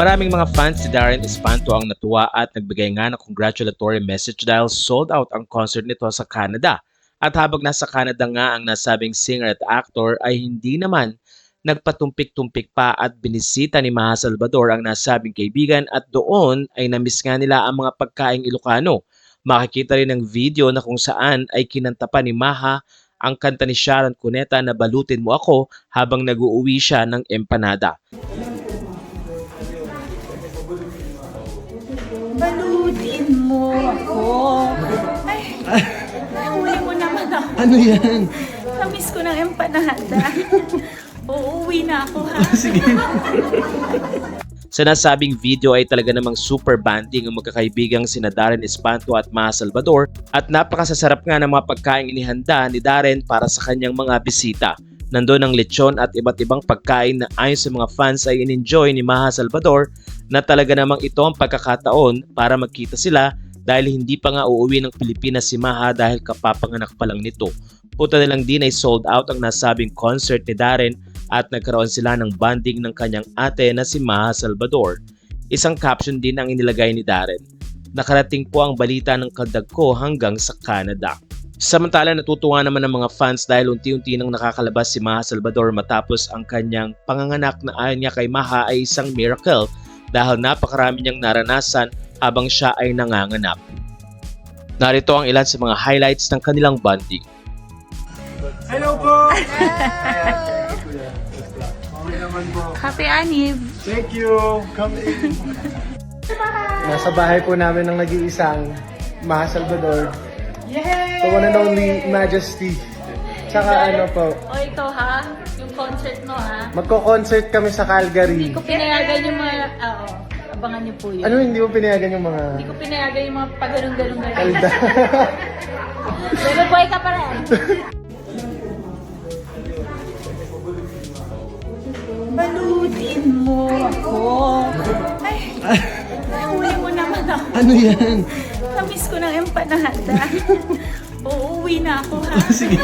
Maraming mga fans ni Darren Espanto ang natuwa at nagbigay nga ng congratulatory message dahil sold out ang concert nito sa Canada. At habang nasa Canada nga ang nasabing singer at actor ay hindi naman nagpatumpik-tumpik pa at binisita ni Maha Salvador ang nasabing kaibigan at doon ay namiss nga nila ang mga pagkaing Ilocano. Makikita rin ang video na kung saan ay kinanta pa ni Maha ang kanta ni Sharon Cuneta na Balutin Mo Ako habang nag-uuwi siya ng empanada. Balutin mo ako. Ay, nahuli mo naman ako. Ano yan? Namiss ko ng empanada. Uuwi na ako, ha? Sige. Sa nasabing video ay talaga namang super banding ang magkakaibigang sina Darren Espanto at Maha Salvador at napakasasarap nga ng mga pagkain inihanda ni Darren para sa kanyang mga bisita. Nandun ang lechon at iba't ibang pagkain na ayon sa mga fans ay in-enjoy ni Maha Salvador na talaga namang ito ang pagkakataon para magkita sila dahil hindi pa nga uuwi ng Pilipinas si Maha dahil kapapanganak pa lang nito. Puta na lang din ay sold out ang nasabing concert ni Darren at nagkaroon sila ng bonding ng kanyang ate na si Maha Salvador. Isang caption din ang inilagay ni Darren. Nakarating po ang balita ng kaldag ko hanggang sa Canada. Samantala natutuwa naman ang mga fans dahil unti-unti nang nakakalabas si Maha Salvador matapos ang kanyang panganganak na ayon niya kay Maha ay isang miracle dahil napakarami niyang naranasan habang siya ay nanganganak. Narito ang ilan sa mga highlights ng kanilang bonding. Hello po! Okay naman po. Happy Anib. Thank you! Come in! Nasa bahay po namin ng nag-iisang Maha Salvador. The one and only Majesty. Tsaka ano po, O ikaw, ha? Yung concert mo, ha? magko-concert kami sa Calgary. Hindi ko pinayagan yung mga... Oo. Abangan niyo po yun. Ano hindi mo pinayagan yung mga Hindi ko pinayagan yung mga pagano'n-gano'n. kalda? Pero boy ka pa rin. Balutin mo ako. Ay, nahuli mo naman ako. Ano yan? Namiss ko ng empanada. Uuwi na ako, ha? Sige.